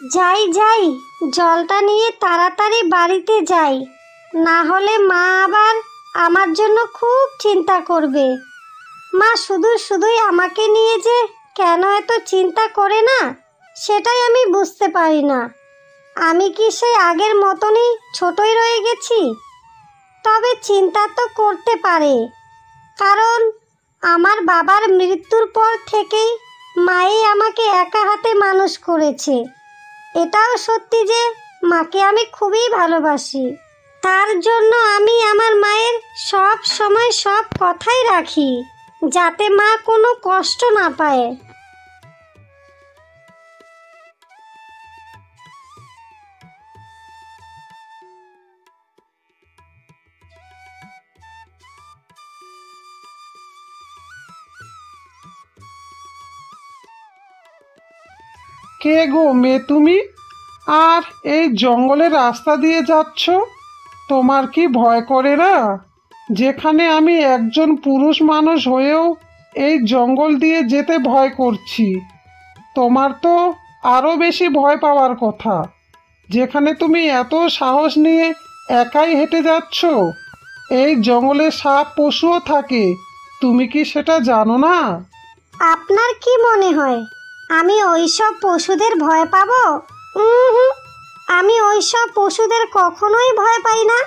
যাই যাই, জলটা নিয়ে তাড়াতাড়ি বাড়িতে যাই, না হলে মা আবার আমার জন্য খুব চিন্তা করবে। মা শুধু শুধুই আমাকে নিয়ে যে কেন এত চিন্তা করে না, সেটাই আমি বুঝতে পারি না। আমি কি সেই আগের মতনই ছোটই রয়ে গেছি? তবে চিন্তা তো করতে পারে, কারণ আমার বাবার মৃত্যুর পর থেকেই মাই আমাকে একা হাতে মানুষ করেছে। এটাও সত্যি যে মাকে আমি খুবই ভালোবাসি। তার জন্য আমি আমার মায়ের সব সময় সব কথাই রাখি, যাতে মা কোনো কষ্ট না পায়। কে গো মেয়ে তুমি? আর এই জঙ্গলের রাস্তা দিয়ে যাচ্ছ? তোমার কি ভয় করে না? যেখানে আমি একজন পুরুষ মানুষ হয়েও এই জঙ্গল দিয়ে যেতে ভয় করছি, তোমার তো আরো বেশি ভয় পাওয়ার কথা। যেখানে তুমি এত সাহস নিয়ে একাই হেঁটে যাচ্ছ, এই জঙ্গলে সাপ পশুও থাকে, তুমি কি সেটা জানো না? আপনার কি মনে হয় আমি ওইসব পশুদের ভয় পাবো? উহুম, আমি ওইসব পশুদের কখনোই ভয় পাই না।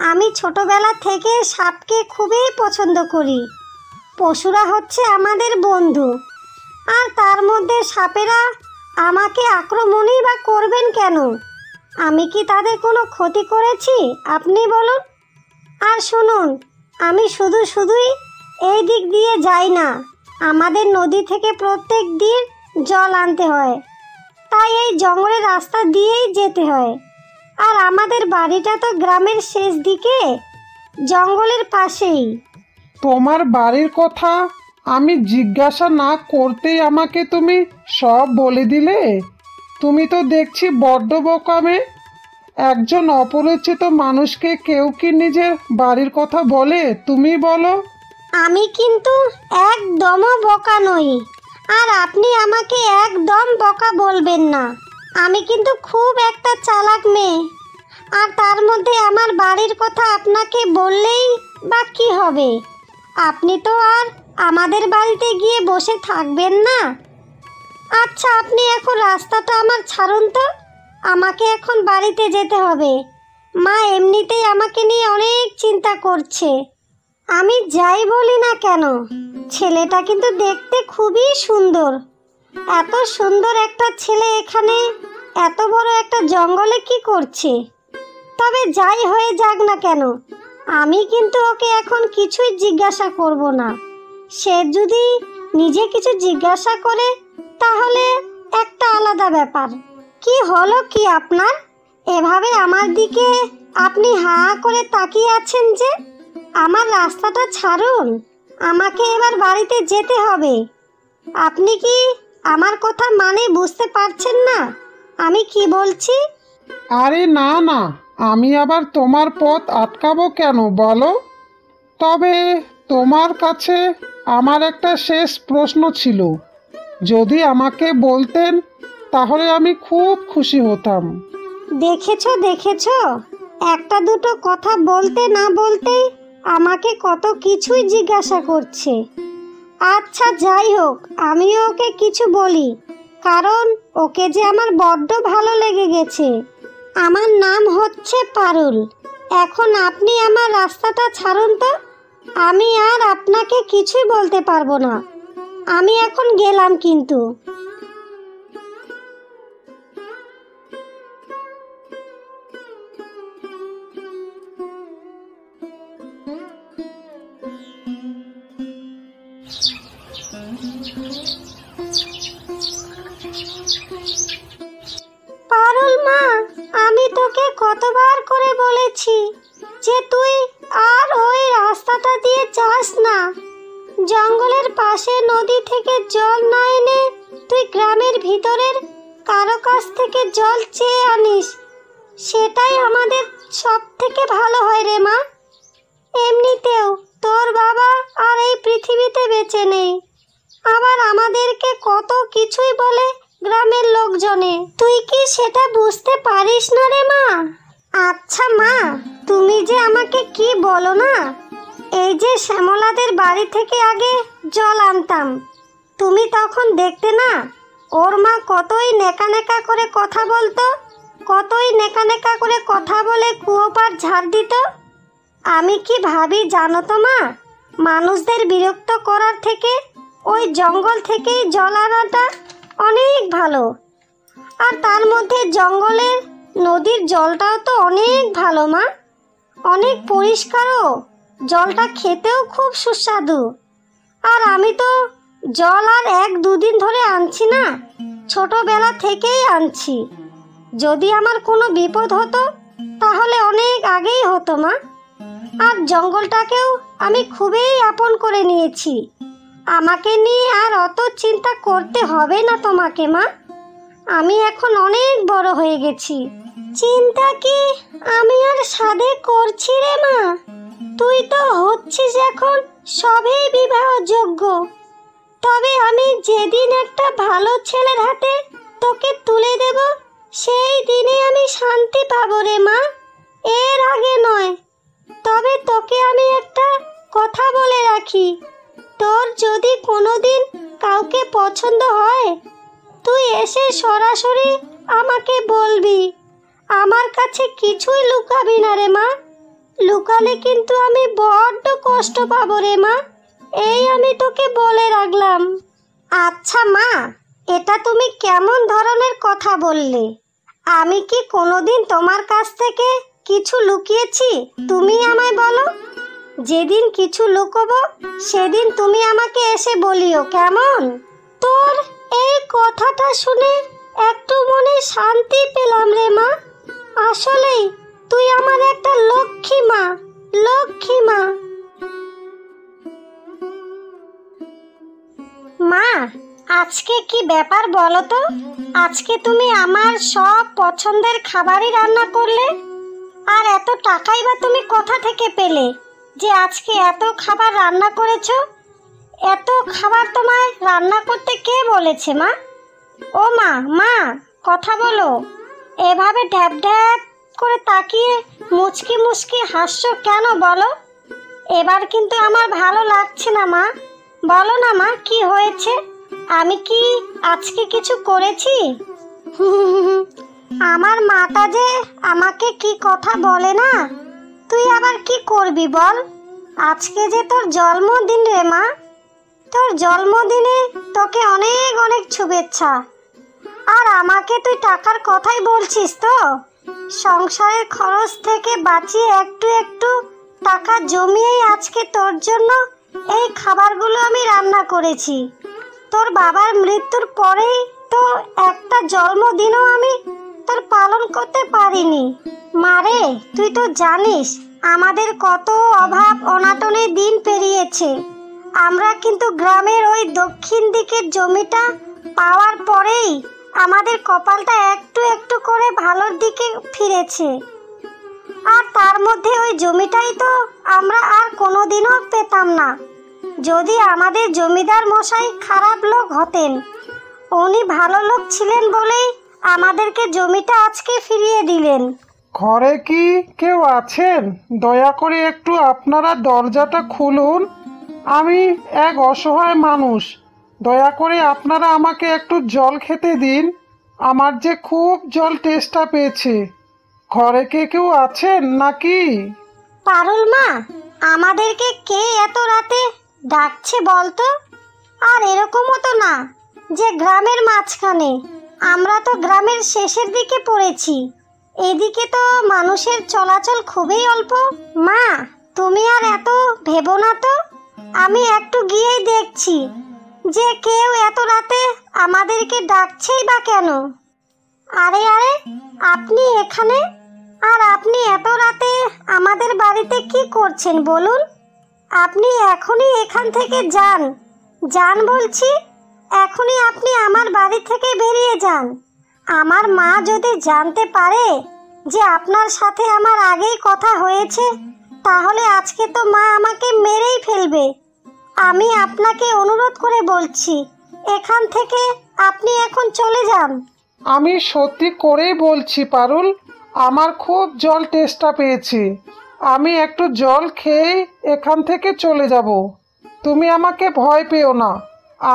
আমি ছোটবেলা থেকে সাপকে খুবই পছন্দ করি। পশুরা হচ্ছে আমাদের বন্ধু, আর তার মধ্যে সাপেরা আমাকে আক্রমণই বা করবেন কেন? আমি কি তাদের কোনো ক্ষতি করেছি, আপনি বলুন? আর শুনুন, আমি শুধুই এই দিক দিয়ে যাই না। আমাদের নদী থেকে প্রত্যেক দিন জল আনতে হয়, তাই এই জঙ্গলের রাস্তা দিয়েই যেতে হয়। আর আমাদের বাড়িটা তো গ্রামের শেষ দিকে, জঙ্গলের পাশেই। তোমার বাড়ির কথা আমি জিজ্ঞাসা না করতেই আমাকে তুমি সব বলে দিলে। তুমি তো দেখছি বড্ড বোকা মেয়ে। একজন অপরিচিত মানুষকে কেউ কি নিজের বাড়ির কথা বলে? তুমি বলো। আমি কিন্তু একদমও বোকা নই, আর আপনি আমাকে একদম বোকা বলবেন না। আমি কিন্তু খুব একটা চালাক মেয়ে। আর তার মধ্যে আমার বাড়ির কথা আপনাকে বললেই বা কি হবে? আপনি তো আর আমাদের বাড়িতে গিয়ে বসে থাকবেন না। আচ্ছা, আপনি এখন রাস্তাটা আমার ছাড়ুন তো, আমাকে এখন বাড়িতে যেতে হবে। মা এমনিতেই আমাকে নিয়ে অনেক চিন্তা করছে। আমি যাই বলি না কেন, ছেলেটা কিন্তু দেখতে খুবই সুন্দর। এত সুন্দর একটা ছেলে এখানে এত বড় একটা জঙ্গলে কি করছে? তবে যাই হয়ে যাক না কেন, আমি কিন্তু ওকে এখন কিছুই জিজ্ঞাসা করব না। সে যদি নিজে কিছু জিজ্ঞাসা করে তাহলে একটা আলাদা ব্যাপার। কি হলো কি আপনার? এভাবে আমার দিকে আপনি হাঁ করে তাকিয়ে আছেন যে? আমার রাস্তাটা ছাড়ুন, আমাকে এবার বাড়িতে যেতে হবে। আপনি কি আমার কথা মানে বুঝতে পারছেন না আমি কি বলছি? আরে না না, আমি আবার তোমার পথ আটকাবো কেন বলো? তবে তোমার কাছে আমার একটা শেষ প্রশ্ন ছিল। যদি আমাকে বলতেন তাহলে আমি খুব খুশি হতাম। দেখেছো, একটা দুটো কথা বলতে না বলতেই আমাকে কত কিছুই জিজ্ঞাসা করছে। আচ্ছা যাই হোক, আমিও ওকে কিছু বলি, কারণ ওকে যে আমার বড্ড ভালো লেগে গেছে। আমার নাম হচ্ছে পারুল। এখন আপনি আমার রাস্তাটা ছাড়ুন তো, আমি আর আপনাকে কিছুই বলতে পারবো না। আমি এখন গেলাম কিন্তু। পারুল মা, আমি তোকে কতবার করে বলেছি যে তুই আর ওই রাস্তাটা দিয়ে যাস না। জঙ্গলের পাশে নদী থেকে জল না এনে তুই গ্রামের ভিতরের কারো কাছ থেকে জল চেয়ে আনিস, সেটাই আমাদের সব থেকে ভালো হয় রে মা। এমনিতেও তোর বাবা আর এই পৃথিবীতে বেঁচে নেই, আবার আমাদেরকে কত কিছুই বলে গ্রামের লোকজনে। তুই কি সেটা বুঝতে পারিস না রে মা? আচ্ছা মা, তুমি যে আমাকে কি বলো না, এই যে শ্যামলাদের বাড়ি থেকে আগে জল আনতাম, তুমি তখন দেখতে না ওর মা কতই নেকা নেকা করে কথা বলতো, কতই নেকা নেকা করে কথা বলে কুয়ো পার ঝাড় দিত। আমি কি ভাবি জানো তো মা, মানুষদের বিরক্ত করার থেকে ওই জঙ্গল থেকেই জল আনাটা অনেক ভালো। আর তার মধ্যে জঙ্গলের নদীর জলটাও তো অনেক ভালো মা, অনেক পরিষ্কারও, জলটা খেতেও খুব সুস্বাদু। আর আমি তো জল আর 1-2 দিন ধরে আনছি না, ছোটবেলা থেকেই আনছি। যদি আমার কোনো বিপদ হতো তাহলে অনেক আগেই হতো মা। আর জঙ্গলটাকেও আমি খুবই আপন করে নিয়েছি। আমাকে নিয়ে আর অত চিন্তা করতে হবে না তোমাকে মা, আমি এখন অনেক বড় হয়ে গেছি। চিন্তা কি আমি আর সাধে করছি রে মা? তুই তো হচ্ছিস এখন সবেই বিবাহযোগ্য। তবে আমি যেদিন একটা ভালো ছেলের হাতে তোকে তুলে দেব, সেই দিনে আমি শান্তি পাবো রে মা, এর আগে নয়। তবে তোকে আমি একটা কথা বলে রাখি, তোর যদি কোনোদিন কাউকে পছন্দ হয়, তুই এসে সরাসরি আমাকে বলবি, আমার কাছে কিছুই লুকাবি না রে মা। লুকালে কিন্তু আমি বড্ড কষ্ট পাবো রে মা, এই আমি তোকে বলে রাখলাম। আচ্ছা মা, এটা তুমি কেমন ধরনের কথা বললে? আমি কি কোনোদিন তোমার কাছ থেকে কিছু লুকিয়েছি? তুমি আমায় বলো, যেদিন কিছু লুকোবো সেদিন তুমি আমাকে এসে বলিও, কেমন? তোর এই কথাটা শুনে একটু মনে শান্তি পেলাম রে মা। আসলেই তুই আমার একটা লক্ষ্মী মা, লক্ষ্মী মা। মা, আজকে কি ব্যাপার বলো তো? আজকে তুমি আমার সব পছন্দের খাবারই রান্না করলে, আর এত টাকাই বা তুমি কোথা থেকে পেলে যে আজকে এত খাবার রান্না করেছো? এত খাবার তোমায় রান্না করতে কে বলেছে মা? ও মা, মা কথা বলো। এভাবে ঢ্যাপ ঢ্যাপ করে তাকিয়ে মুচকি মুচকি হাসছো কেন বলো? এবার কিন্তু আমার ভালো লাগছে না মা, বলো না মা কি হয়েছে? আমি কি আজকে কিছু করেছি? আমার মাটা যে আমাকে কি কথা বলে না, তুই আবার কি করবি বল? আজকে যে তোর জন্মদিন রে মা, তোর জন্মদিনে তোকে অনেক অনেক শুভেচ্ছা। আর আমাকে তুই টাকার কথাই বলছিস তো? সংসারের খরচ থেকে বাঁচিয়ে একটু একটু টাকা জমিয়েই আজকে তোর জন্য এই খাবারগুলো আমি রান্না করেছি। তোর বাবার মৃত্যুর পরেই তো একটা জন্মদিনও আমি তোর পালন করতে পারিনি। মারে, তুই তো জানিস আমাদের কত অভাব অনাটনের দিন পেরিয়েছে। আমরা কিন্তু গ্রামের ওই দক্ষিণ দিকের জমিটা পাওয়ার পরেই আমাদের কপালটা একটু একটু করে ভালোর দিকে ফিরেছে। আর তার মধ্যে ওই জমিটাই তো আমরা আর কোনোদিনও পেতাম না, যদি আমাদের জমিদার মশাই খারাপ লোক হতেন। উনি ভালো লোক ছিলেন বলেই আমাদেরকে জমিটা আজকে ফিরিয়ে দিলেন। ঘরে কি কেউ আছেন? দয়া করে একটু আপনারা দরজাটা খুলুন, আমি এক অসহায় মানুষ। দয়া করে আপনারা আমাকে একটু জল খেতে দিন, আমার যে খুব জল তেষ্টা পেয়েছে। ঘরে কে কেউ আছেন নাকি? পারুল মা, আমাদেরকে কে এত রাতে ডাকছে বলতো? আর এরকমও তো না যে গ্রামের মাঝখানে, আমরা তো গ্রামের শেষের দিকে পড়েছি। এদিকে তো মানুষের চলাচল খুবই অল্প। মা, তুমি আর এত ভেবো না তো, আমি একটু গিয়েই দেখছি যে কেউ এত রাতে আমাদেরকে ডাকছেই বা কেন। আরে আরে, আপনি এখানে? আর আপনি এত রাতে আমাদের বাড়িতে কি করছেন বলুন? আপনি এখনই এখান থেকে যান, যান বলছি, এখনই আপনি আমার বাড়ি থেকে বেরিয়ে যান। আমার মা যদি জানতে পারে যে আপনার সাথে আমার আগেই কথা হয়েছে, তাহলে আজকে তো মা আমাকে মেরেই ফেলবে। আমি আপনাকে অনুরোধ করে বলছি, এখান থেকে আপনি এখন চলে যান। আমি সত্যি করেই বলছি পারুল, আমার খুব জল তেষ্টা পেয়েছে। আমি একটু জল খেয়েই এখান থেকে চলে যাব। তুমি আমাকে ভয় পেও না,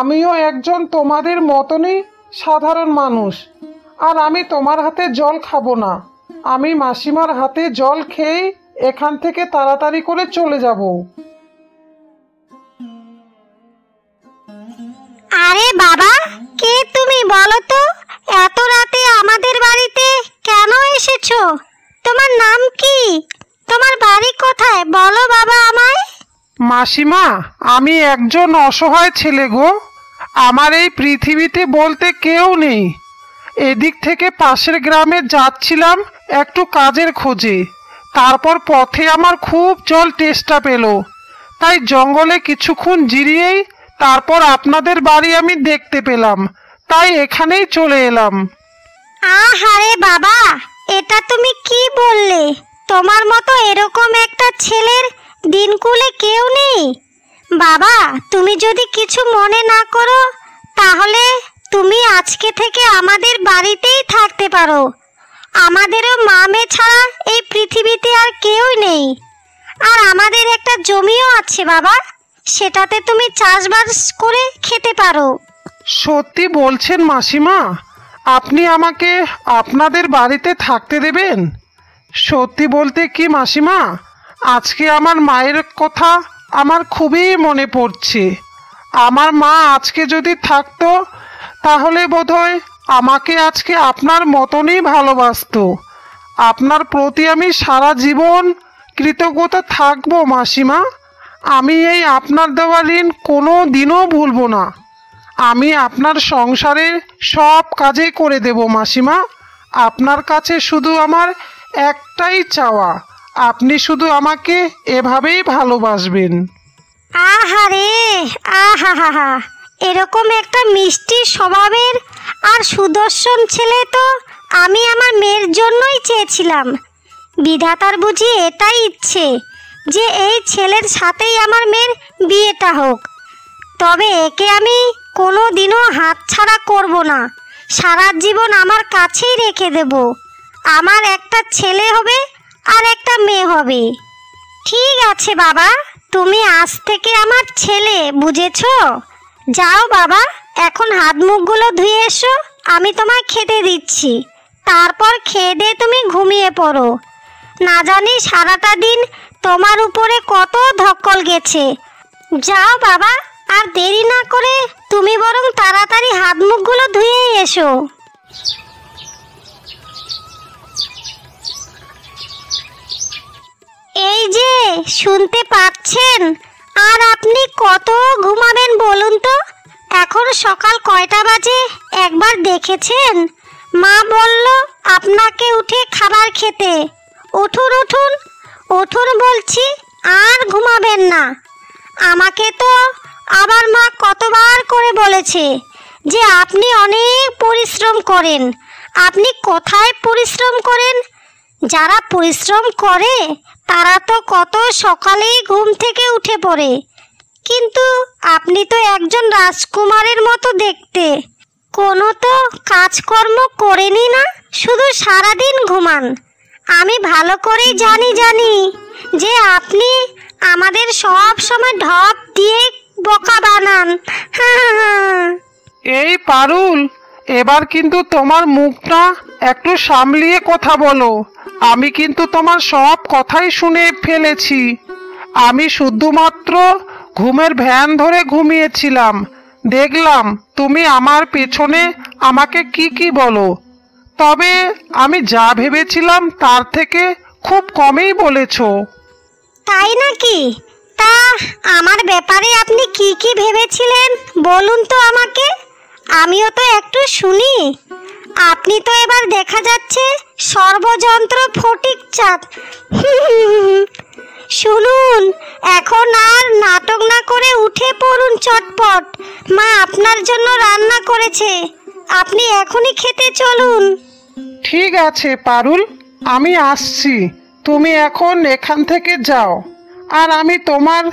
আমিও একজন তোমাদের মতনই সাধারণ মানুষ। আর আমি তোমার হাতে জল খাবো না, আমি মাসিমার হাতে জল খেয়েই এখান থেকে তাড়াতাড়ি করে চলে যাব। আরে বাবা, কে তুমি বলো তো? এত রাতে আমাদের বাড়িতে কেন এসেছো? তোমার নাম কি? তোমার বাড়ি কোথায় বলো বাবা আমায়। মাসিমা, আমি একজন অসহায় ছেলে গো। আমার এই পৃথিবীতে বলতে কেউ নেই। এদিক থেকে পাশের গ্রামে যাচ্ছিলাম একটু কাজের খোঁজে। তারপর পথে আমার খুব জল তেষ্টা পেল, তাই জঙ্গলে কিছুক্ষণ জিরিয়েই তারপর আপনাদের বাড়ি আমি দেখতে পেলাম, তাই এখানেই চলে এলাম। আহারে বাবা, এটা তুমি কি বললে? তোমার মতো এরকম একটা ছেলের দিনকুলে কেউ নেই। বাবা, তুমি যদি কিছু মনে না করো তাহলে তুমি আজকে থেকে আমাদের বাড়িতেই থাকতে পারো। আমাদেরও মা মেয়ে ছাড়া এই পৃথিবীতে আর কেউই নেই। আর আমাদের একটা জমিও আছে বাবা, সেটাতে তুমি চাষবাস করে খেতে পারো। সত্যি বলছেন মাসিমা? আপনি আমাকে আপনাদের বাড়িতে থাকতে দেবেন? সত্যি বলতে কি মাসিমা, আজকে আমার মায়ের কথা আমার খুবই মনে পড়ছে। আমার মা আজকে যদি থাকতো তাহলে বোধহয় আমাকে আজকে আপনার মতনই ভালোবাসতো। আপনার প্রতি আমি সারা জীবন কৃতজ্ঞতা থাকবো মাসিমা। আমি এই আপনার দেওয়া ঋণ কোনো দিনও ভুলব না। আমি আপনার সংসারের সব কাজে করে দেব মাসিমা। আপনার কাছে শুধু আমার একটাই চাওয়া, আপনি শুধু আমাকে এভাবেই ভালোবাসবেন। আহারে, আহা, এরকম একটা মিষ্টি স্বভাবের আর সুদর্শন ছেলে তো আমি আমার মেয়ের জন্যই চেয়েছিলাম। বিধাতার বুঝি এটাই ইচ্ছে যে এই ছেলের সাথেই আমার মেয়ের বিয়েটা হোক। তবে একে আমি কোনো দিনও হাতছাড়া করব না, সারা জীবন আমার কাছেই রেখে দেব। আমার একটা ছেলে হবে আর একটা মেয়ে হবে। ঠিক আছে বাবা, তুমি আজ থেকে আমার ছেলে, বুঝেছো? যাও বাবা, এখন হাত মুখগুলো ধুয়ে এসো, আমি তোমায় খেতে দিচ্ছি। তারপর খেয়ে দিয়ে তুমি ঘুমিয়ে পড়ো। না জানি সারাটা দিন তোমার উপরে কত ধকল গেছে। যাও বাবা, আর দেরি না করে তুমি বরং তাড়াতাড়ি হাত মুখগুলো ধুয়ে এসো। এই যে শুনতে পাচ্ছেন, আর আপনি কত ঘুমাবেন বলুন তো? এখন সকাল কয়টা বাজে একবার দেখেছেন? মা বলল আপনাকে উঠে খাবার খেতে। উঠুন উঠুন উঠুন বলছি, আর ঘুমাবেন না। আমাকে তো আবার মা কতবার করে বলেছে যে আপনি অনেক পরিশ্রম করেন। আপনি কোথায় পরিশ্রম করেন? যারা পরিশ্রম করে তারা তো কত সকালেই ঘুম থেকে উঠে পড়ে, কিন্তু আপনি তো একজন রাজকুমারের মতো দেখতে। কোনো তো কাজকর্ম করেনি না, শুধু সারাদিন ঘুমান। আমি ভালো করেই জানি যে আপনি আমাদের সব সময় ঢপ দিয়ে বোকা বানান। এই পারুল, এবার কিন্তু তোমার মুখটা একটু সামলিয়ে কথা বলো। আমি কিন্তু তোমার সব কথাই শুনে ফেলেছি। আমি শুধুমাত্র ঘুমের ভ্যান ধরে ঘুমিয়েছিলাম, দেখলাম তুমি আমার পেছনে আমাকে কি বলো। তবে আমি যা ভেবেছিলাম তার থেকে খুব কমই বলেছো। তাই নাকি? তা আমার ব্যাপারে আপনি কি ভেবেছিলেন বলুন তো আমাকে, আমিও তো একটু শুনি। আপনি তো এবার দেখা যাচ্ছে সর্বযন্ত্র ফটিক চাঁদ। শুনুন, এখন আর নাটক না করে উঠে পড়ুন চটপট। মা আপনার জন্য রান্না করেছে, আপনি এখনই খেতে চলুন। ঠিক আছে পারুল, আমি আসছি। তুমি এখন এখান থেকে যাও। আর আমি তোমার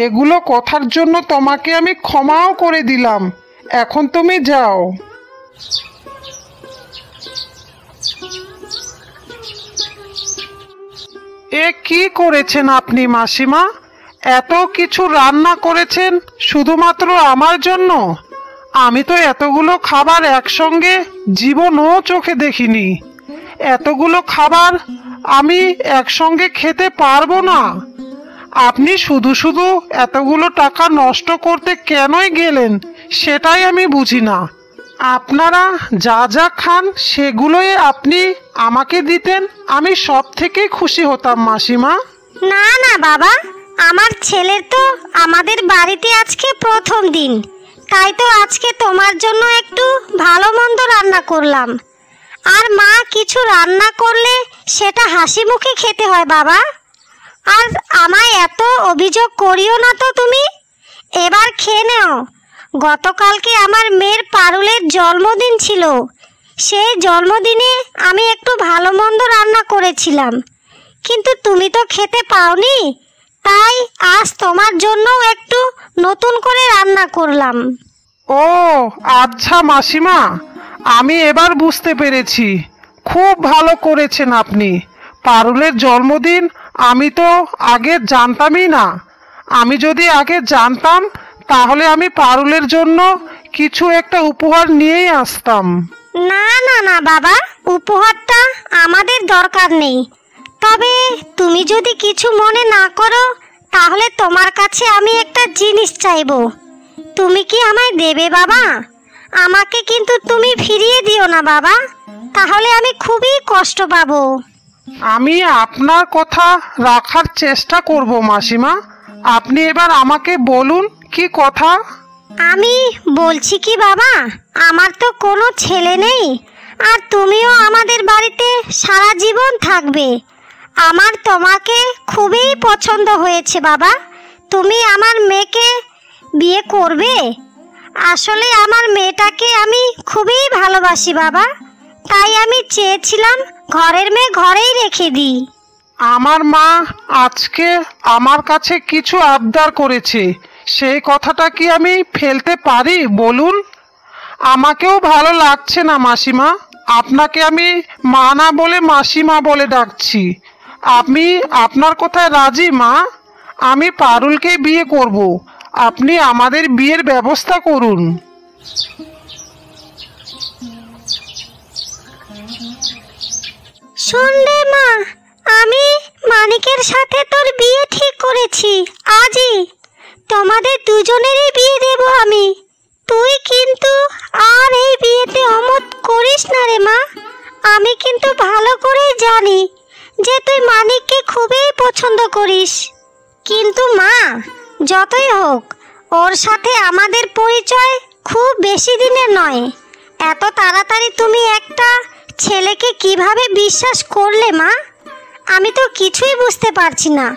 এগুলো কথার জন্য তোমাকে আমি ক্ষমাও করে দিলাম। এখন তুমি যাও। এ কি করেছেন আপনি মাসিমা? এত কিছু রান্না করেছেন শুধুমাত্র আমার জন্য? আমি তো এতগুলো খাবার একসঙ্গে জীবনও চোখে দেখিনি। এতগুলো খাবার আমি একসঙ্গে খেতে পারবো না। আপনি শুধু শুধু এতগুলো টাকা নষ্ট করতে কেনই গেলেন সেটাই আমি বুঝি না। আপনারা যা যা খান সেগুলোই আপনি আমাকে দিতেন, আমি সব থেকে খুশি হতাম মাসিমা। না না বাবা, আমার ছেলের তো আমাদের বাড়িতে আজকে প্রথম দিন, তাই তো আজকে তোমার জন্য একটু ভালো মন্দ রান্না করলাম। আর মা কিছু রান্না করলে সেটা হাসি মুখে খেতে হয় বাবা। আর আমায় এত অভিযোগ করিও না তো তুমি। এবার খেয়ে নাও। গতকালকে আমার মেয়ের পারুলের জন্মদিন ছিল, সেই জন্মদিনে আমি একটু ভালো মন্দ রান্না করেছিলাম, কিন্তু তুমি তো খেতে পাওনি, তাই আজ তোমার জন্য একটু নতুন করে রান্না করলাম। ও আচ্ছা মাসিমা, আমি এবার বুঝতে পেরেছি। খুব ভালো করেছেন আপনি। পারুলের জন্মদিন আমি তো আগে জানতামই না। আমি যদি আগে জানতাম তাহলে আমি পারুলের জন্য কিছু একটা উপহার নিয়েই আসতাম। না না না বাবা, উপহারটা আমাদের দরকার নেই। তবে তুমি যদি কিছু মনে না করো তাহলে তোমার কাছে আমি একটা জিনিস চাইবো। তুমি কি আমায় দেবে বাবা? আমাকে কিন্তু তুমি ফিরিয়ে দিও না বাবা, তাহলে আমি খুবই কষ্ট পাবো। আমি আপনার কথা রাখার চেষ্টা করব মাসিমা। আপনি এবার আমাকে বলুন কি কথা। আমি বলছি কি বাবা, আমার তো কোনো ছেলে নেই, আর তুমিও আমাদের বাড়িতে সারা জীবন থাকবে। আমার তোমাকে খুবই পছন্দ হয়েছে বাবা। তুমি আমার মেয়েকে বিয়ে করবে? আসলে আমার মেয়েটাকে আমি খুবই ভালোবাসি বাবা, তাই আমি চেয়েছিলাম ঘরের মেয়ে ঘরেই রেখে দিই। আমার মা আজকে আমার কাছে কিছু আবদার করেছে, সেই কথাটা কি আমি ফেলতে পারি বলুন? আমাকেও ভালো লাগছে না মাসিমা, আপনাকে আমি মা না বলে মাসিমা বলে ডাকছি। আপনি আপনার কথায় রাজি মা? আমি পারুলকে বিয়ে করব, আপনি আমাদের বিয়ের ব্যবস্থা করুন। শোন রে মা, আমি মানিকের সাথে তোর বিয়ে ঠিক করেছি আজই। তোমাদের দুজনেরই বিয়ে দেব আমি। তুই কিন্তু আর এই বিয়েতে অমত করিস না রে মা। আমি কিন্তু ভালো করেই জানি যে তুই মানিককে খুবই পছন্দ করিস। কিন্তু মা, যতই হোক ওর সাথে আমাদের পরিচয় খুব বেশি দিনের নয়। এত তাড়াতাড়ি তুমি একটা ছেলেকে কিভাবে বিশ্বাস করলে মা? আমি তো কিছুই বুঝতে পারছি না।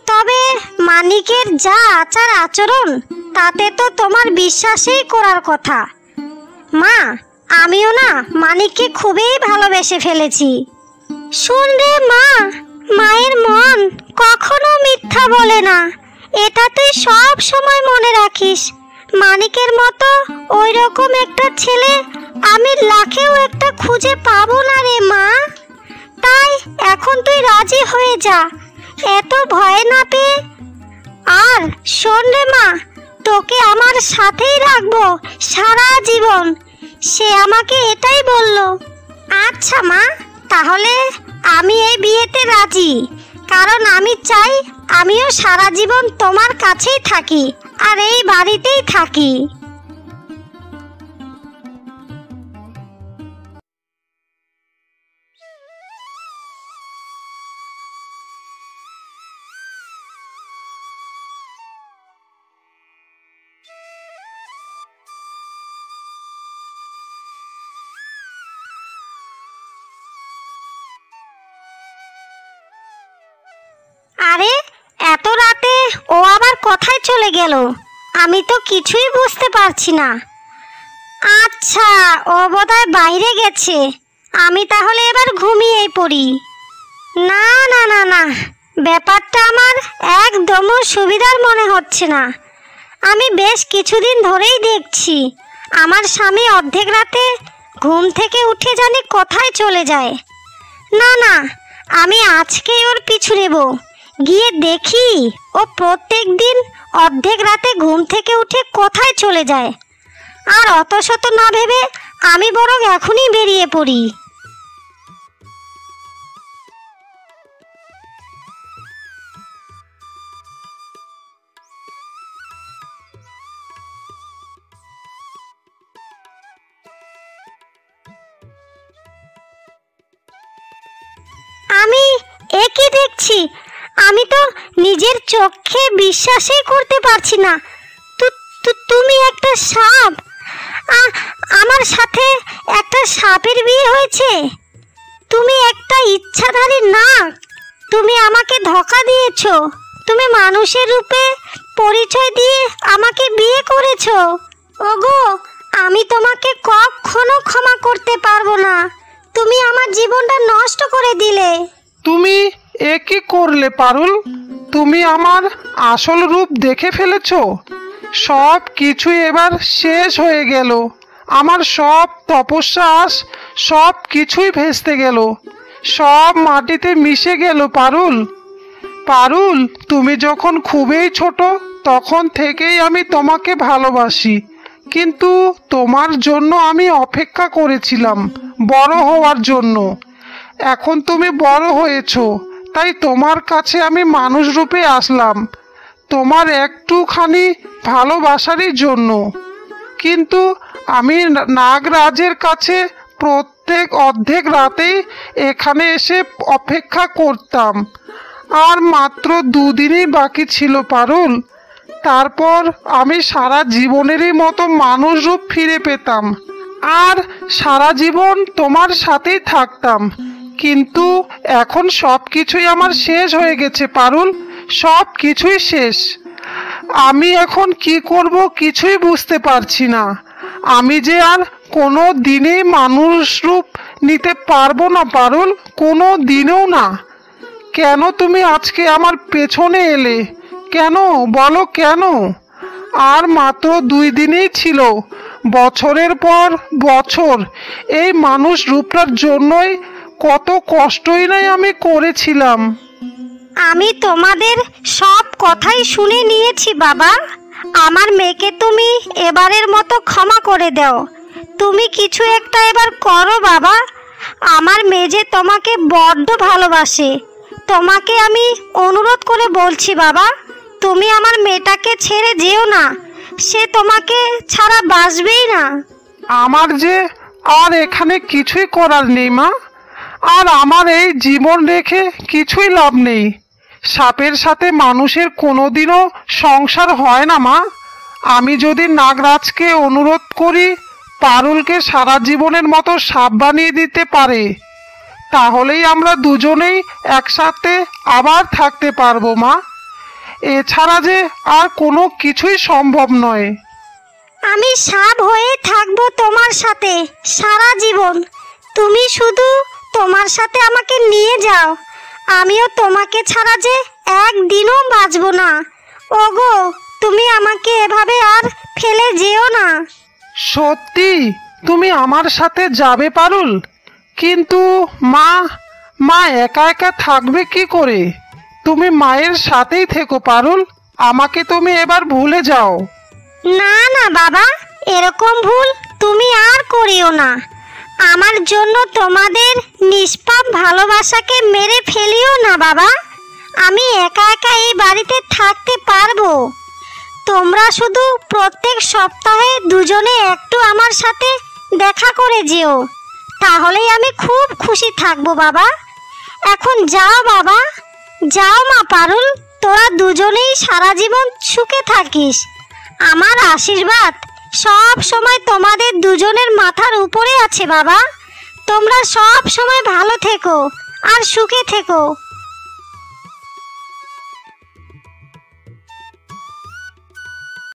তবে মানিকের যা আচার আচরণ তাতে তো তোমার বিশ্বাসই করার কথা। মা, আমিও না মানিককে খুবই ভালোবেসে ফেলেছি। শোন রে মা, মায়ের মন কখনো মিথ্যা বলে না, এটা তুই সব সময় মনে রাখিস। মানিকের মতো ওই রকম একটা ছেলে আমি লাখেও একটা খুঁজে পাবো না রে মা। তাই এখন তুই রাজি হয়ে যা, এত ভয় না পেয়ে। আর শোন রে মা, তোকে আমার সাথেই রাখবো সারা জীবন, সে আমাকে এটাই বলল। আচ্ছা মা, তাহলে আমি এই বিয়েতে রাজি, কারণ আমি চাই আমিও সারা জীবন তোমার কাছেই থাকি আর এই বাড়িতেই থাকি। আরে এত রাতে ও আবার কোথায় চলে গেল? আমি তো কিছুই বুঝতে পারছি না। আচ্ছা, ও বোধহয় বাইরে গেছে। আমি তাহলে এবার ঘুমিয়েই পড়ি। না না না না, ব্যাপারটা আমার একদমও সুবিধার মনে হচ্ছে না। আমি বেশ কিছুদিন ধরেই দেখছি আমার স্বামী অর্ধেক রাতে ঘুম থেকে উঠে জানি কোথায় চলে যায়। না না, আমি আজকেই ওর পিছু নেব, গিয়ে দেখি ও প্রত্যেক দিন অর্ধেক রাতে ঘুম থেকে উঠে কোথায় চলে যায়। আর অত শত না ভেবে আমি বরং এখনই বেরিয়ে পড়ি। আমি একই দেখছি, আমি তো নিজের চোখে বিশ্বাসই করতে পারছি না। তুমি একটা সাপ, আমার সাথে একটা সাপের বিয়ে হয়েছে। তুমি একটা ইচ্ছাধারী নাগ, তুমি আমাকে ধোঁকা দিয়েছো। তুমি মানুষের রূপে পরিচয় দিয়ে আমাকে বিয়ে করেছো। ওগো, আমি তোমাকে কখনো ক্ষমা করতে পারবো না। তুমি আমার জীবনটা নষ্ট করে দিলে। তুমি এ কি করলে পারুল? তুমি আমার আসল রূপ দেখে ফেলেছো। সব কিছুই এবার শেষ হয়ে গেল। আমার সব তপস্যাস সব কিছুই ভেস্তে গেল, সব মাটিতে মিশে গেল পারুল। পারুল, তুমি যখন খুবই ছোট তখন থেকেই আমি তোমাকে ভালোবাসি, কিন্তু তোমার জন্য আমি অপেক্ষা করেছিলাম বড় হওয়ার জন্য। এখন তুমি বড় হয়েছো, তাই তোমার কাছে আমি মানুষ রূপে আসলাম, তোমার একটুখানি ভালোবাসারই জন্য। কিন্তু আমি নাগরাজের কাছে প্রত্যেক অর্ধেক রাতেই এখানে এসে অপেক্ষা করতাম। আর মাত্র 2 দিনই বাকি ছিল পারুল, তারপর আমি সারা জীবনেরই মতো মানুষ রূপ ফিরে পেতাম আর সারা জীবন তোমার সাথেই থাকতাম। কিন্তু এখন সব কিছুই আমার শেষ হয়ে গেছে পারুল, সব কিছুই শেষ। আমি এখন কি করব কিছুই বুঝতে পারছি না। আমি যে আর কোনো দিনেই মানুষ রূপ নিতে পারবো না পারুল, কোনো দিনেও না। কেন তুমি আজকে আমার পেছনে এলে? কেন বলো, কেন? আর মাত্র 2 দিনই ছিল, বছরের পর বছর এই মানুষ রূপটার জন্যই কত কষ্টই নাই আমি করেছিলাম। আমি তোমাদের সব কথাই শুনে নিয়েছি বাবা। আমার মেয়েকে তুমি এবারের মতো ক্ষমা করে দাও। তুমি কিছু একটা এবার করো বাবা। আমার মেয়ে যে তোমাকে বড্ড ভালোবাসে। তোমাকে আমি অনুরোধ করে বলছি বাবা, তুমি আমার মেয়েটাকে ছেড়ে যেও না। সে তোমাকে ছাড়া বাঁচবেই না। আমার যে আর এখানে কিছুই করার নেই মা, আর আমার এই জীবন রেখে কিছুই লাভ নেই। সাপের সাথে মানুষের কোনোদিনও সংসার হয় না মা। আমি যদি নাগরাজকে অনুরোধ করি পারুলকে সারা জীবনের মতো সাপ বানিয়ে দিতে পারে, তাহলেই আমরা দুজনেই একসাথে আবার থাকতে পারবো মা। এছাড়া যে আর কোনো কিছুই সম্ভব নয়। আমি সাপ হয়ে থাকবো তোমার সাথে সারা জীবন। তুমি শুধু তোমার সাথে আমাকে নিয়ে যাও, আমিও তোমাকে ছাড়া যে একদিনও বাঁচবো না। ওগো, তুমি আমাকে এভাবে আর ফেলে যেও না। সত্যি তুমি আমার সাথে যাবে পারুল? কিন্তু মা একা একা থাকবে কি করে? তুমি মায়ের সাথেই থেকো পারুল, আমাকে তুমি এবার ভুলে যাও। না না বাবা, এরকম ভুল তুমি আর করিও না। আমার জন্য তোমাদের নিষ্পাপ ভালোবাসাকে মেরে ফেলিও না বাবা। আমি একা একা এই বাড়িতে থাকতে পারবো। তোমরা শুধু প্রত্যেক সপ্তাহে দুজনে একটু আমার সাথে দেখা করে যেও, তাহলেই আমি খুব খুশি থাকবো বাবা। এখন যাও বাবা, যাও মা পারুল, তোরা দুজনেই সারা জীবন সুখে থাকিস। আমার আশীর্বাদ সব সময় তোমাদের দুজনের মাথার উপরে আছে বাবা। তোমরা সব সময় ভালো থেকো আর সুখে থেকো।